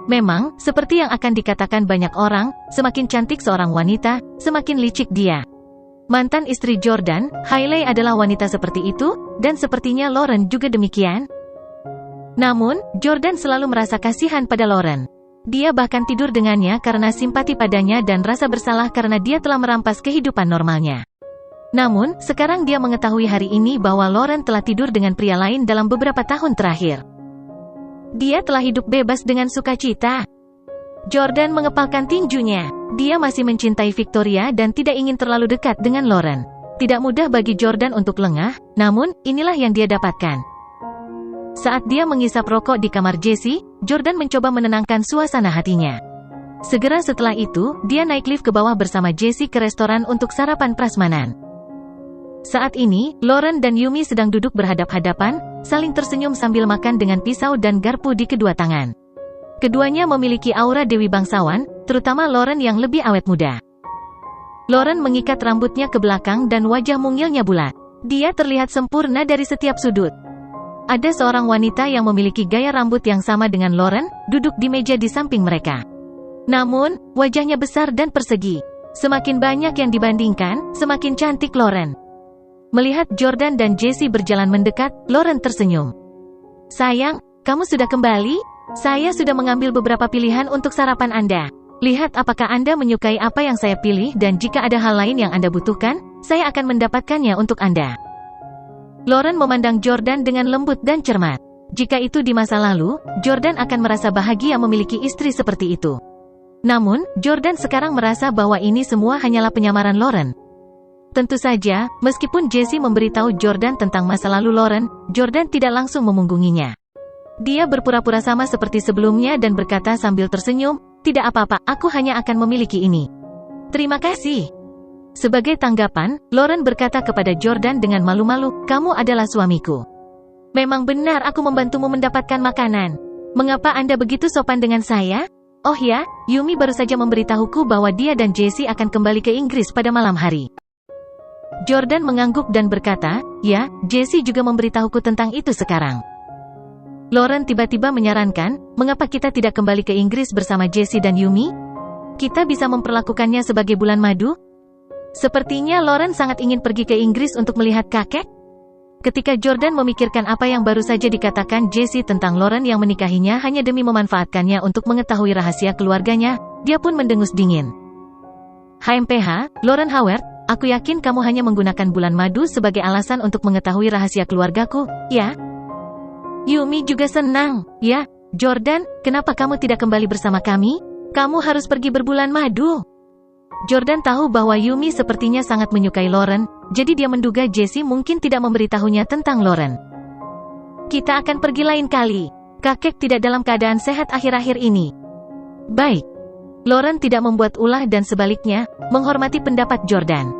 Memang, seperti yang akan dikatakan banyak orang, semakin cantik seorang wanita, semakin licik dia. Mantan istri Jordan, Hailey adalah wanita seperti itu, dan sepertinya Lauren juga demikian. Namun, Jordan selalu merasa kasihan pada Lauren. Dia bahkan tidur dengannya karena simpati padanya dan rasa bersalah karena dia telah merampas kehidupan normalnya. Namun, sekarang dia mengetahui hari ini bahwa Lauren telah tidur dengan pria lain dalam beberapa tahun terakhir. Dia telah hidup bebas dengan sukacita. Jordan mengepalkan tinjunya. Dia masih mencintai Victoria dan tidak ingin terlalu dekat dengan Lauren. Tidak mudah bagi Jordan untuk lengah, namun, inilah yang dia dapatkan. Saat dia mengisap rokok di kamar Jessie, Jordan mencoba menenangkan suasana hatinya. Segera setelah itu, dia naik lift ke bawah bersama Jessie ke restoran untuk sarapan prasmanan. Saat ini, Lauren dan Yumi sedang duduk berhadap-hadapan, saling tersenyum sambil makan dengan pisau dan garpu di kedua tangan. Keduanya memiliki aura dewi bangsawan, terutama Lauren yang lebih awet muda. Lauren mengikat rambutnya ke belakang dan wajah mungilnya bulat. Dia terlihat sempurna dari setiap sudut. Ada seorang wanita yang memiliki gaya rambut yang sama dengan Lauren, duduk di meja di samping mereka. Namun, wajahnya besar dan persegi. Semakin banyak yang dibandingkan, semakin cantik Lauren. Melihat Jordan dan Jessie berjalan mendekat, Lauren tersenyum. "Sayang, kamu sudah kembali? Saya sudah mengambil beberapa pilihan untuk sarapan Anda. Lihat apakah Anda menyukai apa yang saya pilih dan jika ada hal lain yang Anda butuhkan, saya akan mendapatkannya untuk Anda." Lauren memandang Jordan dengan lembut dan cermat. Jika itu di masa lalu, Jordan akan merasa bahagia memiliki istri seperti itu. Namun, Jordan sekarang merasa bahwa ini semua hanyalah penyamaran Lauren. Tentu saja, meskipun Jessie memberitahu Jordan tentang masa lalu Lauren, Jordan tidak langsung memunggunginya. Dia berpura-pura sama seperti sebelumnya dan berkata sambil tersenyum, "Tidak apa-apa, aku hanya akan memiliki ini." "Terima kasih." Sebagai tanggapan, Lauren berkata kepada Jordan dengan malu-malu, "Kamu adalah suamiku. Memang benar aku membantumu mendapatkan makanan. Mengapa Anda begitu sopan dengan saya? Oh ya, Yumi baru saja memberitahuku bahwa dia dan Jessie akan kembali ke Inggris pada malam hari." Jordan mengangguk dan berkata, "Ya, Jessie juga memberitahuku tentang itu sekarang." Lauren tiba-tiba menyarankan, "Mengapa kita tidak kembali ke Inggris bersama Jessie dan Yumi? Kita bisa memperlakukannya sebagai bulan madu?" Sepertinya Lauren sangat ingin pergi ke Inggris untuk melihat kakek. Ketika Jordan memikirkan apa yang baru saja dikatakan Jessie tentang Lauren yang menikahinya hanya demi memanfaatkannya untuk mengetahui rahasia keluarganya, dia pun mendengus dingin. "HMPH, Lauren Howard, aku yakin kamu hanya menggunakan bulan madu sebagai alasan untuk mengetahui rahasia keluargaku, ya?" Yumi juga senang. "Ya, Jordan, kenapa kamu tidak kembali bersama kami? Kamu harus pergi berbulan madu." Jordan tahu bahwa Yumi sepertinya sangat menyukai Lauren, jadi dia menduga Jessie mungkin tidak memberitahunya tentang Lauren. "Kita akan pergi lain kali. Kakek tidak dalam keadaan sehat akhir-akhir ini." "Baik." Lauren tidak membuat ulah dan sebaliknya, menghormati pendapat Jordan.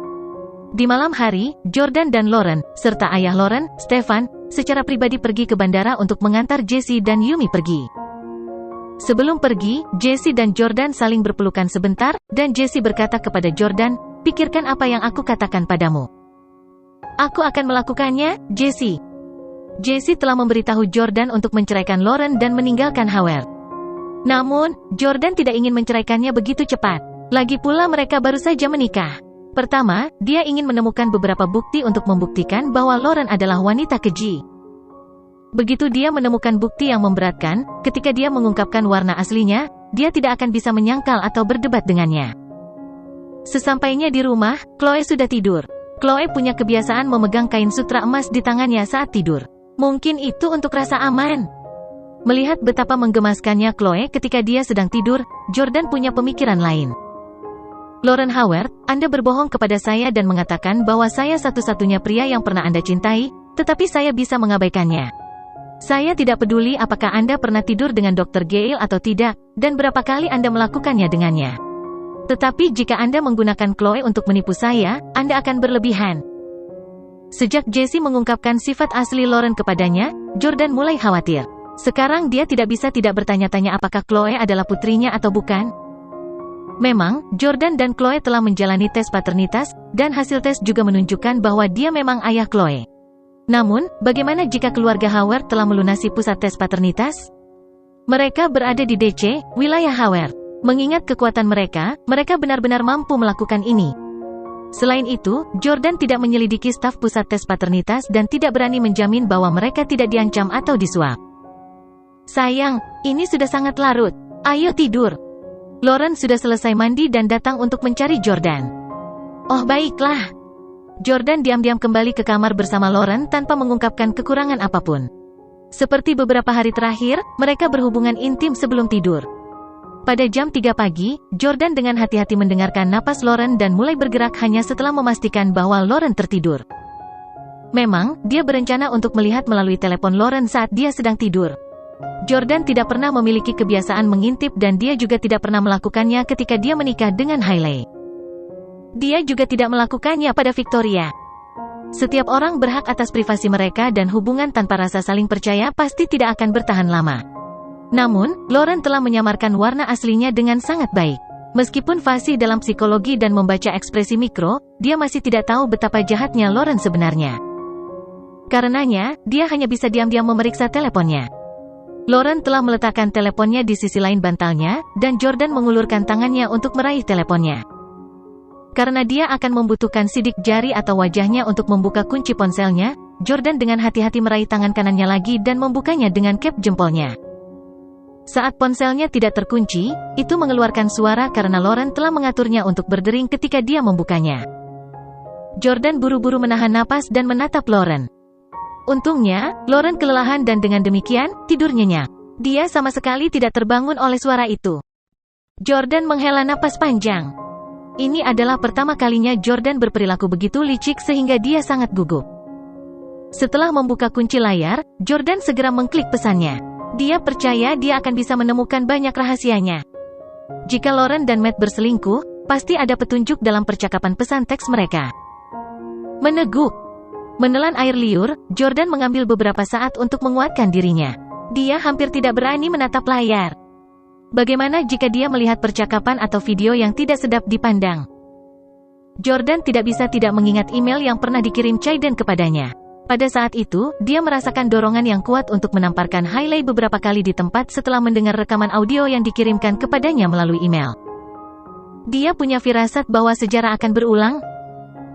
Di malam hari, Jordan dan Lauren, serta ayah Lauren, Stefan, secara pribadi pergi ke bandara untuk mengantar Jessie dan Yumi pergi. Sebelum pergi, Jessie dan Jordan saling berpelukan sebentar, dan Jessie berkata kepada Jordan, "Pikirkan apa yang aku katakan padamu." "Aku akan melakukannya, Jessie." Jessie telah memberitahu Jordan untuk menceraikan Lauren dan meninggalkan Howard. Namun, Jordan tidak ingin menceraikannya begitu cepat. Lagi pula mereka baru saja menikah. Pertama, dia ingin menemukan beberapa bukti untuk membuktikan bahwa Lauren adalah wanita keji. Begitu dia menemukan bukti yang memberatkan, ketika dia mengungkapkan warna aslinya, dia tidak akan bisa menyangkal atau berdebat dengannya. Sesampainya di rumah, Chloe sudah tidur. Chloe punya kebiasaan memegang kain sutra emas di tangannya saat tidur. Mungkin itu untuk rasa aman. Melihat betapa menggemaskannya Chloe ketika dia sedang tidur, Jordan punya pemikiran lain. "Lauren Howard, Anda berbohong kepada saya dan mengatakan bahwa saya satu-satunya pria yang pernah Anda cintai, tetapi saya bisa mengabaikannya. Saya tidak peduli apakah Anda pernah tidur dengan Dr. Gale atau tidak, dan berapa kali Anda melakukannya dengannya. Tetapi jika Anda menggunakan Chloe untuk menipu saya, Anda akan berlebihan." Sejak Jessie mengungkapkan sifat asli Lauren kepadanya, Jordan mulai khawatir. Sekarang dia tidak bisa tidak bertanya-tanya apakah Chloe adalah putrinya atau bukan. Memang, Jordan dan Chloe telah menjalani tes paternitas, dan hasil tes juga menunjukkan bahwa dia memang ayah Chloe. Namun, bagaimana jika keluarga Howard telah melunasi pusat tes paternitas? Mereka berada di DC, wilayah Howard. Mengingat kekuatan mereka, mereka benar-benar mampu melakukan ini. Selain itu, Jordan tidak menyelidiki staf pusat tes paternitas dan tidak berani menjamin bahwa mereka tidak diancam atau disuap. Sayang, ini sudah sangat larut. Ayo tidur. Lauren sudah selesai mandi dan datang untuk mencari Jordan. Oh baiklah. Jordan diam-diam kembali ke kamar bersama Lauren tanpa mengungkapkan kekurangan apapun. Seperti beberapa hari terakhir, mereka berhubungan intim sebelum tidur. Pada jam 3 pagi, Jordan dengan hati-hati mendengarkan napas Lauren dan mulai bergerak hanya setelah memastikan bahwa Lauren tertidur. Memang, dia berencana untuk melihat melalui telepon Lauren saat dia sedang tidur. Jordan tidak pernah memiliki kebiasaan mengintip dan dia juga tidak pernah melakukannya ketika dia menikah dengan Hailey. Dia juga tidak melakukannya pada Victoria. Setiap orang berhak atas privasi mereka dan hubungan tanpa rasa saling percaya pasti tidak akan bertahan lama. Namun, Lauren telah menyamarkan warna aslinya dengan sangat baik. Meskipun fasih dalam psikologi dan membaca ekspresi mikro, dia masih tidak tahu betapa jahatnya Lauren sebenarnya. Karenanya, dia hanya bisa diam-diam memeriksa teleponnya. Lauren telah meletakkan teleponnya di sisi lain bantalnya, dan Jordan mengulurkan tangannya untuk meraih teleponnya. Karena dia akan membutuhkan sidik jari atau wajahnya untuk membuka kunci ponselnya, Jordan dengan hati-hati meraih tangan kanannya lagi dan membukanya dengan kep jempolnya. Saat ponselnya tidak terkunci, itu mengeluarkan suara karena Lauren telah mengaturnya untuk berdering ketika dia membukanya. Jordan buru-buru menahan napas dan menatap Lauren. Untungnya, Lauren kelelahan dan dengan demikian, tidur nyenyak. Dia sama sekali tidak terbangun oleh suara itu. Jordan menghela napas panjang. Ini adalah pertama kalinya Jordan berperilaku begitu licik sehingga dia sangat gugup. Setelah membuka kunci layar, Jordan segera mengklik pesannya. Dia percaya dia akan bisa menemukan banyak rahasianya. Jika Lauren dan Matt berselingkuh, pasti ada petunjuk dalam percakapan pesan teks mereka. Meneguk. Menelan air liur, Jordan mengambil beberapa saat untuk menguatkan dirinya. Dia hampir tidak berani menatap layar. Bagaimana jika dia melihat percakapan atau video yang tidak sedap dipandang? Jordan tidak bisa tidak mengingat email yang pernah dikirim Chayden kepadanya. Pada saat itu, dia merasakan dorongan yang kuat untuk menamparkan Hailey beberapa kali di tempat setelah mendengar rekaman audio yang dikirimkan kepadanya melalui email. Dia punya firasat bahwa sejarah akan berulang.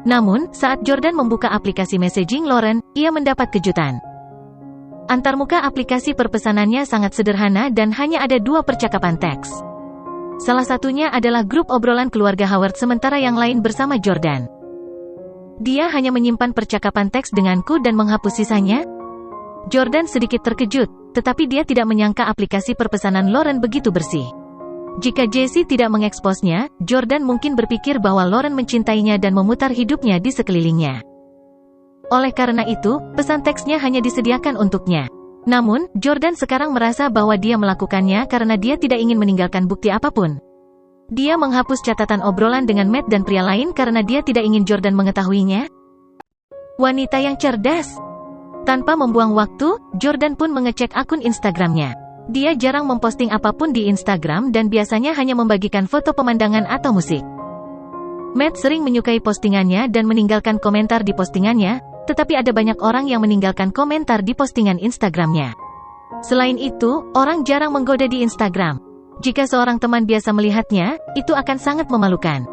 Namun, saat Jordan membuka aplikasi messaging Lauren, ia mendapat kejutan. Antarmuka aplikasi perpesanannya sangat sederhana dan hanya ada 2 percakapan teks. Salah satunya adalah grup obrolan keluarga Howard sementara yang lain bersama Jordan. Dia hanya menyimpan percakapan teks denganku dan menghapus sisanya. Jordan sedikit terkejut, tetapi dia tidak menyangka aplikasi perpesanan Lauren begitu bersih. Jika Jesse tidak mengeksposnya, Jordan mungkin berpikir bahwa Lauren mencintainya dan memutar hidupnya di sekelilingnya. Oleh karena itu, pesan teksnya hanya disediakan untuknya. Namun, Jordan sekarang merasa bahwa dia melakukannya karena dia tidak ingin meninggalkan bukti apapun. Dia menghapus catatan obrolan dengan Matt dan pria lain karena dia tidak ingin Jordan mengetahuinya. Wanita yang cerdas. Tanpa membuang waktu, Jordan pun mengecek akun Instagramnya. Dia jarang memposting apapun di Instagram dan biasanya hanya membagikan foto pemandangan atau musik. Matt sering menyukai postingannya dan meninggalkan komentar di postingannya, tetapi ada banyak orang yang meninggalkan komentar di postingan Instagramnya. Selain itu, orang jarang menggoda di Instagram. Jika seorang teman biasa melihatnya, itu akan sangat memalukan.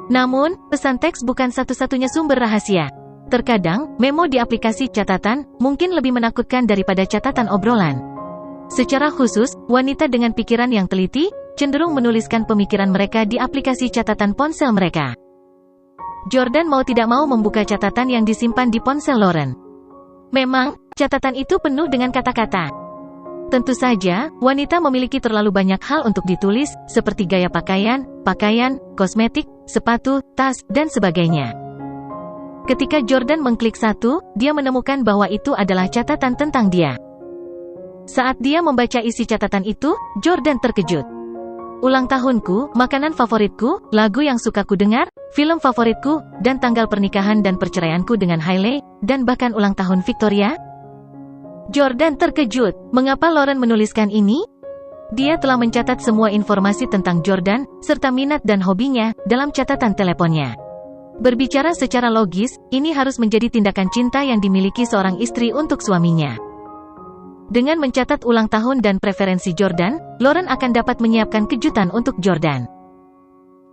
Namun, pesan teks bukan satu-satunya sumber rahasia. Terkadang, memo di aplikasi catatan mungkin lebih menakutkan daripada catatan obrolan. Secara khusus, wanita dengan pikiran yang teliti cenderung menuliskan pemikiran mereka di aplikasi catatan ponsel mereka. Jordan mau tidak mau membuka catatan yang disimpan di ponsel Lauren. Memang, catatan itu penuh dengan kata-kata. Tentu saja, wanita memiliki terlalu banyak hal untuk ditulis, seperti gaya pakaian, kosmetik, sepatu, tas, dan sebagainya. Ketika Jordan mengklik satu, dia menemukan bahwa itu adalah catatan tentang dia. Saat dia membaca isi catatan itu, Jordan terkejut. Ulang tahunku, makanan favoritku, lagu yang suka ku dengar, film favoritku, dan tanggal pernikahan dan perceraianku dengan Hailey, dan bahkan ulang tahun Victoria. Jordan terkejut. Mengapa Lauren menuliskan ini? Dia telah mencatat semua informasi tentang Jordan, serta minat dan hobinya, dalam catatan teleponnya. Berbicara secara logis, ini harus menjadi tindakan cinta yang dimiliki seorang istri untuk suaminya. Dengan mencatat ulang tahun dan preferensi Jordan, Lauren akan dapat menyiapkan kejutan untuk Jordan.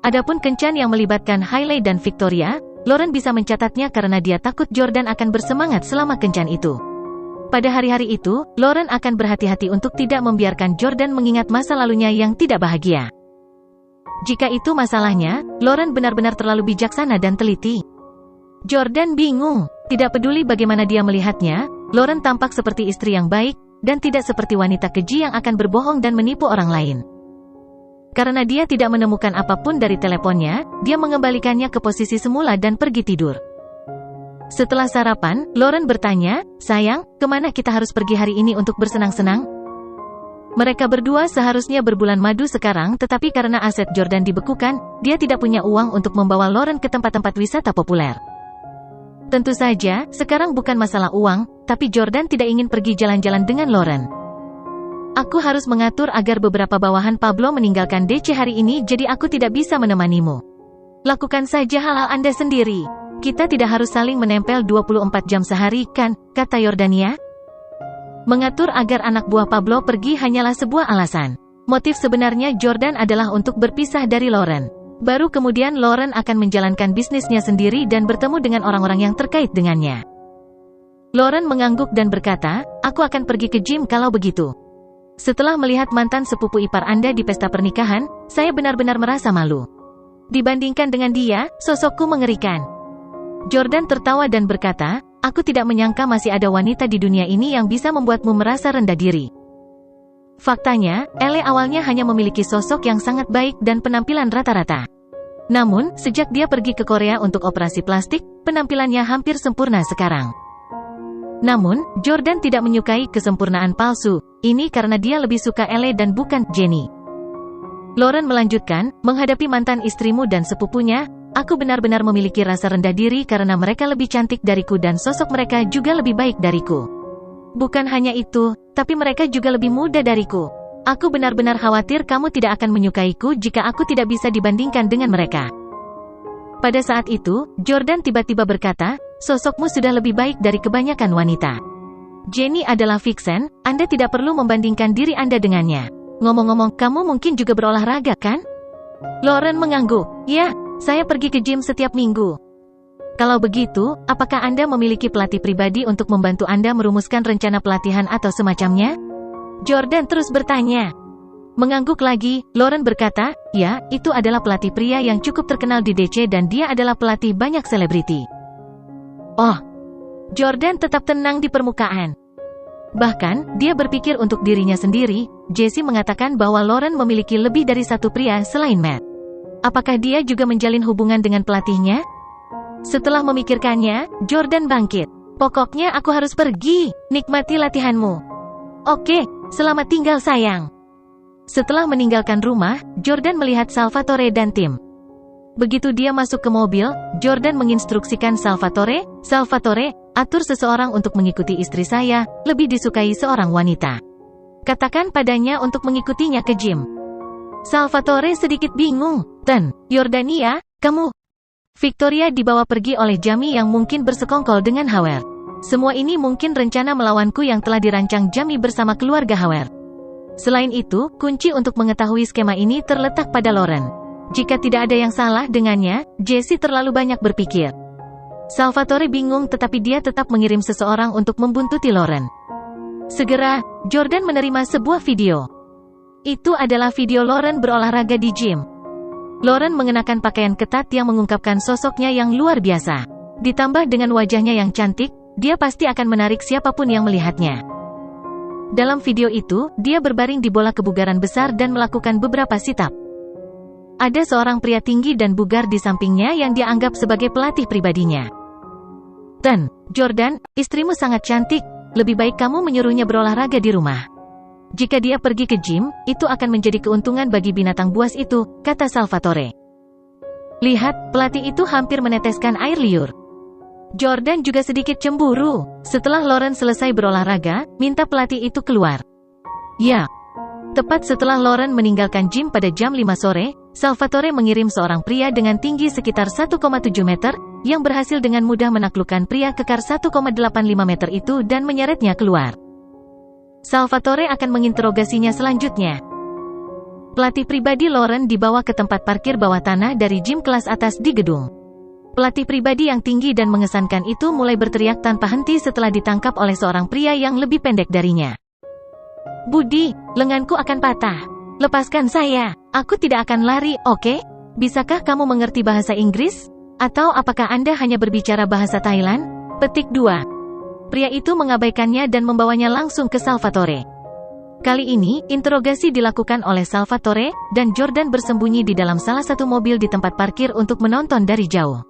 Adapun kencan yang melibatkan Hailey dan Victoria, Lauren bisa mencatatnya karena dia takut Jordan akan bersemangat selama kencan itu. Pada hari-hari itu, Lauren akan berhati-hati untuk tidak membiarkan Jordan mengingat masa lalunya yang tidak bahagia. Jika itu masalahnya, Lauren benar-benar terlalu bijaksana dan teliti. Jordan bingung. Tidak peduli bagaimana dia melihatnya, Lauren tampak seperti istri yang baik, dan tidak seperti wanita keji yang akan berbohong dan menipu orang lain. Karena dia tidak menemukan apapun dari teleponnya, dia mengembalikannya ke posisi semula dan pergi tidur. Setelah sarapan, Lauren bertanya, "Sayang, kemana kita harus pergi hari ini untuk bersenang-senang?" Mereka berdua seharusnya berbulan madu sekarang, tetapi karena aset Jordan dibekukan, dia tidak punya uang untuk membawa Lauren ke tempat-tempat wisata populer. Tentu saja, sekarang bukan masalah uang, tapi Jordan tidak ingin pergi jalan-jalan dengan Lauren. "Aku harus mengatur agar beberapa bawahan Pablo meninggalkan DC hari ini, jadi aku tidak bisa menemanimu. Lakukan saja hal-hal Anda sendiri. Kita tidak harus saling menempel 24 jam sehari, kan?" kata Yordania. Mengatur agar anak buah Pablo pergi hanyalah sebuah alasan. Motif sebenarnya Jordan adalah untuk berpisah dari Lauren. Baru kemudian Lauren akan menjalankan bisnisnya sendiri dan bertemu dengan orang-orang yang terkait dengannya. Lauren mengangguk dan berkata, "Aku akan pergi ke gym kalau begitu. Setelah melihat mantan sepupu ipar Anda di pesta pernikahan, saya benar-benar merasa malu. Dibandingkan dengan dia, sosokku mengerikan." Jordan tertawa dan berkata, "Aku tidak menyangka masih ada wanita di dunia ini yang bisa membuatmu merasa rendah diri." Faktanya, Elle awalnya hanya memiliki sosok yang sangat baik dan penampilan rata-rata. Namun, sejak dia pergi ke Korea untuk operasi plastik, penampilannya hampir sempurna sekarang. Namun, Jordan tidak menyukai kesempurnaan palsu. Ini karena dia lebih suka Elle dan bukan Jenny. Lauren melanjutkan, "Menghadapi mantan istrimu dan sepupunya, aku benar-benar memiliki rasa rendah diri karena mereka lebih cantik dariku dan sosok mereka juga lebih baik dariku. Bukan hanya itu, tapi mereka juga lebih muda dariku. Aku benar-benar khawatir kamu tidak akan menyukaiku jika aku tidak bisa dibandingkan dengan mereka." Pada saat itu, Jordan tiba-tiba berkata, "Sosokmu sudah lebih baik dari kebanyakan wanita. Jenny adalah vixen, Anda tidak perlu membandingkan diri Anda dengannya. Ngomong-ngomong, kamu mungkin juga berolahraga, kan?" Lauren mengangguk, "Ya, saya pergi ke gym setiap minggu." "Kalau begitu, apakah Anda memiliki pelatih pribadi untuk membantu Anda merumuskan rencana pelatihan atau semacamnya?" Jordan terus bertanya. Mengangguk lagi, Lauren berkata, "Ya, itu adalah pelatih pria yang cukup terkenal di DC dan dia adalah pelatih banyak selebriti." Oh, Jordan tetap tenang di permukaan. Bahkan, dia berpikir untuk dirinya sendiri. Jesse mengatakan bahwa Lauren memiliki lebih dari satu pria selain Matt. Apakah dia juga menjalin hubungan dengan pelatihnya? Setelah memikirkannya, Jordan bangkit. "Pokoknya aku harus pergi. Nikmati latihanmu." "Oke, selamat tinggal sayang." Setelah meninggalkan rumah, Jordan melihat Salvatore dan Tim. Begitu dia masuk ke mobil, Jordan menginstruksikan Salvatore, "Salvatore, atur seseorang untuk mengikuti istri saya, lebih disukai seorang wanita. Katakan padanya untuk mengikutinya ke gym." Salvatore sedikit bingung. "Dan, Yordania, kamu?" Victoria dibawa pergi oleh Jamie yang mungkin bersekongkol dengan Howard. Semua ini mungkin rencana melawanku yang telah dirancang Jamie bersama keluarga Howard. Selain itu, kunci untuk mengetahui skema ini terletak pada Lauren. Jika tidak ada yang salah dengannya, Jesse terlalu banyak berpikir. Salvatore bingung tetapi dia tetap mengirim seseorang untuk membuntuti Lauren. Segera, Jordan menerima sebuah video. Itu adalah video Lauren berolahraga di gym. Lauren mengenakan pakaian ketat yang mengungkapkan sosoknya yang luar biasa. Ditambah dengan wajahnya yang cantik, dia pasti akan menarik siapapun yang melihatnya. Dalam video itu, dia berbaring di bola kebugaran besar dan melakukan beberapa sit-up. Ada seorang pria tinggi dan bugar di sampingnya yang dia anggap sebagai pelatih pribadinya. "Dan, Jordan, istrimu sangat cantik, lebih baik kamu menyuruhnya berolahraga di rumah. Jika dia pergi ke gym, itu akan menjadi keuntungan bagi binatang buas itu," kata Salvatore. Lihat, pelatih itu hampir meneteskan air liur. Jordan juga sedikit cemburu. Setelah Lauren selesai berolahraga, minta pelatih itu keluar. Ya. Tepat setelah Lauren meninggalkan gym pada jam 5 sore, Salvatore mengirim seorang pria dengan tinggi sekitar 1,7 meter, yang berhasil dengan mudah menaklukkan pria kekar 1,85 meter itu dan menyeretnya keluar. Salvatore akan menginterogasinya selanjutnya. Pelatih pribadi Lauren dibawa ke tempat parkir bawah tanah dari gym kelas atas di gedung. Pelatih pribadi yang tinggi dan mengesankan itu mulai berteriak tanpa henti setelah ditangkap oleh seorang pria yang lebih pendek darinya. "Budi, lenganku akan patah. Lepaskan saya. Aku tidak akan lari, oke? Bisakah kamu mengerti bahasa Inggris? Atau apakah Anda hanya berbicara bahasa Thailand?" Petik 2. Pria itu mengabaikannya dan membawanya langsung ke Salvatore. Kali ini, interogasi dilakukan oleh Salvatore, dan Jordan bersembunyi di dalam salah satu mobil di tempat parkir untuk menonton dari jauh.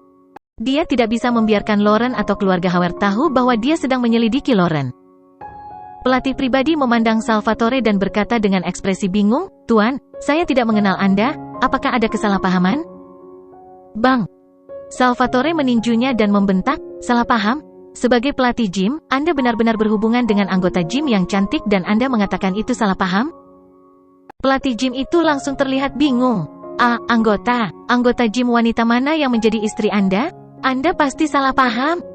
Dia tidak bisa membiarkan Lauren atau keluarga Howard tahu bahwa dia sedang menyelidiki Lauren. Pelatih pribadi memandang Salvatore dan berkata dengan ekspresi bingung, "Tuan, saya tidak mengenal Anda, apakah ada kesalahpahaman?" "Bang!" Salvatore meninjunya dan membentak, "Salah paham? Sebagai pelatih gym, Anda benar-benar berhubungan dengan anggota gym yang cantik dan Anda mengatakan itu salah paham?" Pelatih gym itu langsung terlihat bingung. Anggota gym wanita mana yang menjadi istri Anda? Anda pasti salah paham."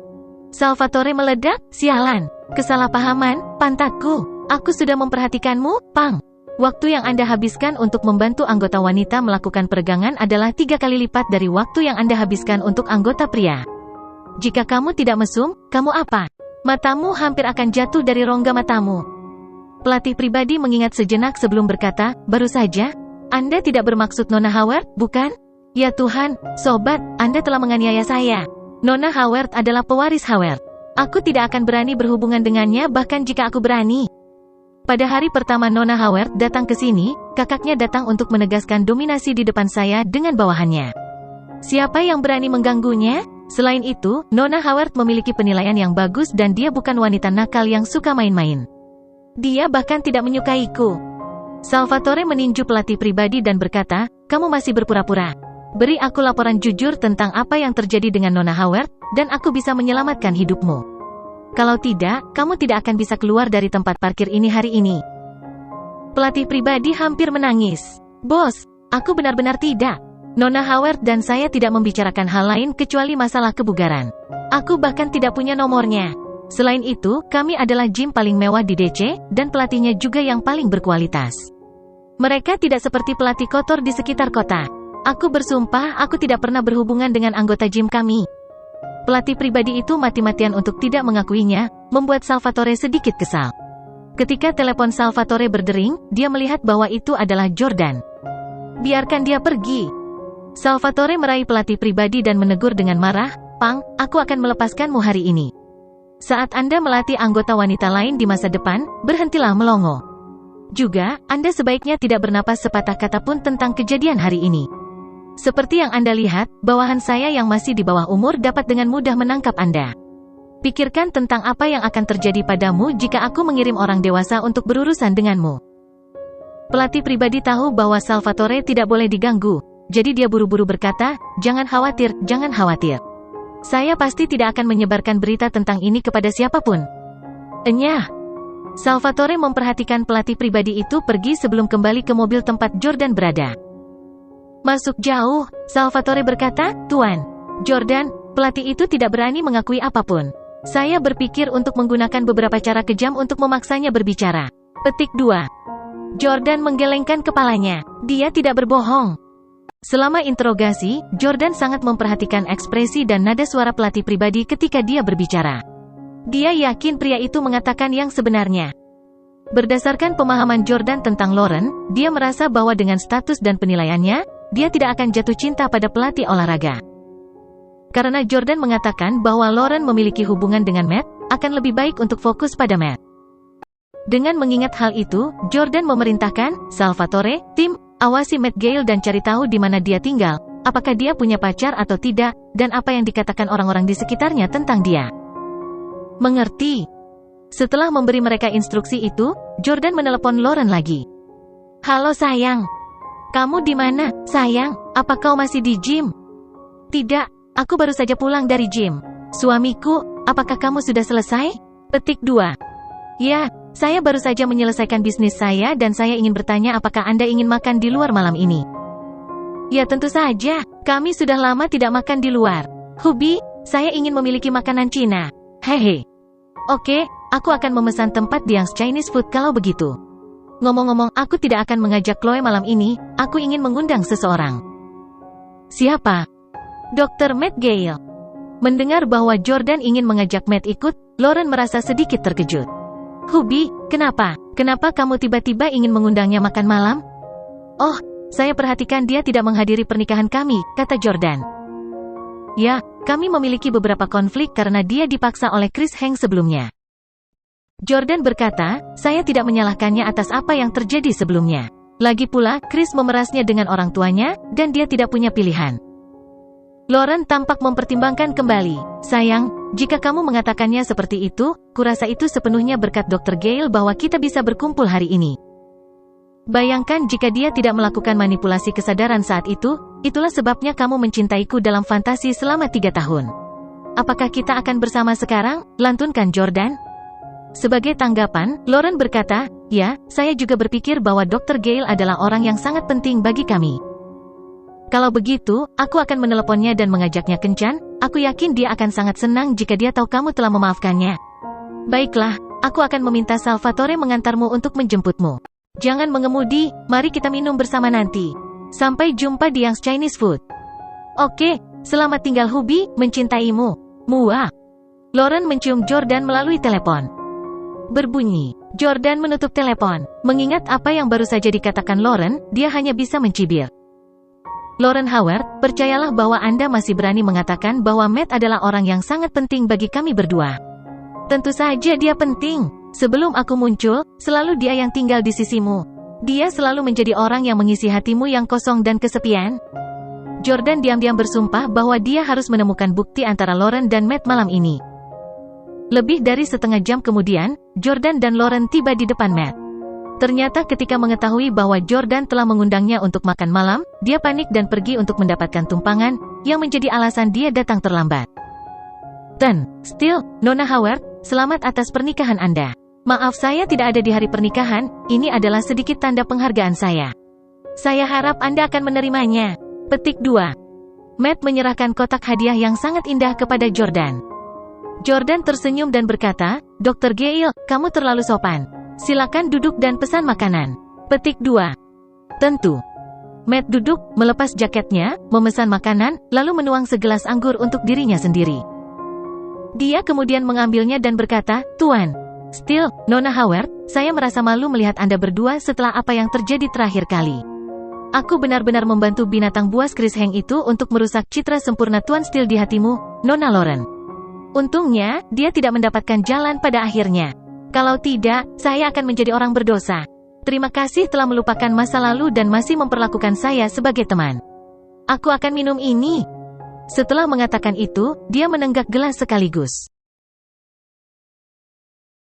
Salvatore meledak, "Sialan, kesalahpahaman, pantatku. Aku sudah memperhatikanmu, Pang. Waktu yang Anda habiskan untuk membantu anggota wanita melakukan peregangan adalah 3 kali lipat dari waktu yang Anda habiskan untuk anggota pria. Jika kamu tidak mesum, kamu apa? Matamu hampir akan jatuh dari rongga matamu." Pelatih pribadi mengingat sejenak sebelum berkata, "Baru saja, Anda tidak bermaksud Nona Howard, bukan?" "Ya Tuhan, sobat, Anda telah menganiaya saya. Nona Howard adalah pewaris Howard. Aku tidak akan berani berhubungan dengannya bahkan jika aku berani." Pada hari pertama Nona Howard datang ke sini, kakaknya datang untuk menegaskan dominasi di depan saya dengan bawahannya. Siapa yang berani mengganggunya? Selain itu, Nona Howard memiliki penilaian yang bagus dan dia bukan wanita nakal yang suka main-main. Dia bahkan tidak menyukaiku. Salvatore meninju pelatih pribadi dan berkata, "Kamu masih berpura-pura. Beri aku laporan jujur tentang apa yang terjadi dengan Nona Howard, dan aku bisa menyelamatkan hidupmu. Kalau tidak, kamu tidak akan bisa keluar dari tempat parkir ini hari ini." Pelatih pribadi hampir menangis. "Bos, aku benar-benar tidak. Nona Howard dan saya tidak membicarakan hal lain kecuali masalah kebugaran. Aku bahkan tidak punya nomornya. Selain itu, kami adalah gym paling mewah di DC, dan pelatihnya juga yang paling berkualitas. Mereka tidak seperti pelatih kotor di sekitar kota. Aku bersumpah aku tidak pernah berhubungan dengan anggota gym kami." Pelatih pribadi itu mati-matian untuk tidak mengakuinya, membuat Salvatore sedikit kesal. Ketika telepon Salvatore berdering, dia melihat bahwa itu adalah Jordan. "Biarkan dia pergi." Salvatore meraih pelatih pribadi dan menegur dengan marah, "Pang, aku akan melepaskanmu hari ini. Saat Anda melatih anggota wanita lain di masa depan, berhentilah melongo. Juga, Anda sebaiknya tidak bernapas sepatah kata pun tentang kejadian hari ini. Seperti yang Anda lihat, bawahan saya yang masih di bawah umur dapat dengan mudah menangkap Anda. Pikirkan tentang apa yang akan terjadi padamu jika aku mengirim orang dewasa untuk berurusan denganmu." Pelatih pribadi tahu bahwa Salvatore tidak boleh diganggu. Jadi dia buru-buru berkata, jangan khawatir. Saya pasti tidak akan menyebarkan berita tentang ini kepada siapapun." "Enyah." Salvatore memperhatikan pelatih pribadi itu pergi sebelum kembali ke mobil tempat Jordan berada. "Masuk jauh," Salvatore berkata, "Tuan. Jordan, pelatih itu tidak berani mengakui apapun. Saya berpikir untuk menggunakan beberapa cara kejam untuk memaksanya berbicara." Petik 2. Jordan menggelengkan kepalanya. Dia tidak berbohong. Selama interogasi, Jordan sangat memperhatikan ekspresi dan nada suara pelatih pribadi ketika dia berbicara. Dia yakin pria itu mengatakan yang sebenarnya. Berdasarkan pemahaman Jordan tentang Lauren, dia merasa bahwa dengan status dan penilaiannya, dia tidak akan jatuh cinta pada pelatih olahraga. Karena Jordan mengatakan bahwa Lauren memiliki hubungan dengan Matt, akan lebih baik untuk fokus pada Matt. Dengan mengingat hal itu, Jordan memerintahkan, "Salvatore, tim, awasi Matt Gale dan cari tahu di mana dia tinggal, apakah dia punya pacar atau tidak, dan apa yang dikatakan orang-orang di sekitarnya tentang dia." "Mengerti." Setelah memberi mereka instruksi itu, Jordan menelepon Lauren lagi. "Halo sayang. Kamu di mana, sayang? Apa kau masih di gym?" "Tidak, aku baru saja pulang dari gym." "Suamiku, apakah kamu sudah selesai?" Petik 2. "Ya, saya baru saja menyelesaikan bisnis saya dan saya ingin bertanya apakah Anda ingin makan di luar malam ini." "Ya tentu saja, kami sudah lama tidak makan di luar. Hubi, saya ingin memiliki makanan Cina." "Hehe. Oke, aku akan memesan tempat di Yang's Chinese Food kalau begitu. Ngomong-ngomong, aku tidak akan mengajak Chloe malam ini, aku ingin mengundang seseorang. Siapa? Dr. Matt Gale. Mendengar bahwa Jordan ingin mengajak Matt ikut, Lauren merasa sedikit terkejut. Hubie, kenapa? Kenapa kamu tiba-tiba ingin mengundangnya makan malam? Oh, saya perhatikan dia tidak menghadiri pernikahan kami, kata Jordan. Ya, kami memiliki beberapa konflik karena dia dipaksa oleh Chris Heng sebelumnya. Jordan berkata, saya tidak menyalahkannya atas apa yang terjadi sebelumnya. Lagi pula, Chris memerasnya dengan orang tuanya, dan dia tidak punya pilihan. Lauren tampak mempertimbangkan kembali. Sayang, jika kamu mengatakannya seperti itu, kurasa itu sepenuhnya berkat Dr. Gale bahwa kita bisa berkumpul hari ini. Bayangkan jika dia tidak melakukan manipulasi kesadaran saat itu, itulah sebabnya kamu mencintaiku dalam fantasi selama 3 tahun. Apakah kita akan bersama sekarang? Lantunkan Jordan. Sebagai tanggapan, Lauren berkata, ya, saya juga berpikir bahwa Dr. Gale adalah orang yang sangat penting bagi kami. Kalau begitu, aku akan meneleponnya dan mengajaknya kencan, aku yakin dia akan sangat senang jika dia tahu kamu telah memaafkannya. Baiklah, aku akan meminta Salvatore mengantarmu untuk menjemputmu. Jangan mengemudi, mari kita minum bersama nanti. Sampai jumpa di Yang's Chinese Food. Oke, selamat tinggal Hubie, mencintaimu. Mua. Lauren mencium Jordan melalui telepon. Berbunyi. Jordan menutup telepon. Mengingat apa yang baru saja dikatakan Lauren, dia hanya bisa mencibir. Lauren Howard, percayalah bahwa Anda masih berani mengatakan bahwa Matt adalah orang yang sangat penting bagi kami berdua. Tentu saja dia penting. Sebelum aku muncul, selalu dia yang tinggal di sisimu. Dia selalu menjadi orang yang mengisi hatimu yang kosong dan kesepian. Jordan diam-diam bersumpah bahwa dia harus menemukan bukti antara Lauren dan Matt malam ini. Lebih dari setengah jam kemudian, Jordan dan Lauren tiba di depan Matt. Ternyata ketika mengetahui bahwa Jordan telah mengundangnya untuk makan malam, dia panik dan pergi untuk mendapatkan tumpangan, yang menjadi alasan dia datang terlambat. Still, Nona Howard, selamat atas pernikahan Anda. Maaf saya tidak ada di hari pernikahan, ini adalah sedikit tanda penghargaan saya. Saya harap Anda akan menerimanya. Petik 2. Matt menyerahkan kotak hadiah yang sangat indah kepada Jordan. Jordan tersenyum dan berkata, Dr. Gale, kamu terlalu sopan. Silakan duduk dan pesan makanan. Petik 2. Tentu. Matt duduk, melepas jaketnya, memesan makanan, lalu menuang segelas anggur untuk dirinya sendiri. Dia kemudian mengambilnya dan berkata, Tuan. Still, Nona Howard, saya merasa malu melihat Anda berdua setelah apa yang terjadi terakhir kali. Aku benar-benar membantu binatang buas Chris Heng itu untuk merusak citra sempurna Tuan Steele di hatimu, Nona Lauren. Untungnya, dia tidak mendapatkan jalan pada akhirnya. Kalau tidak, saya akan menjadi orang berdosa. Terima kasih telah melupakan masa lalu dan masih memperlakukan saya sebagai teman. Aku akan minum ini. Setelah mengatakan itu, dia menenggak gelas sekaligus.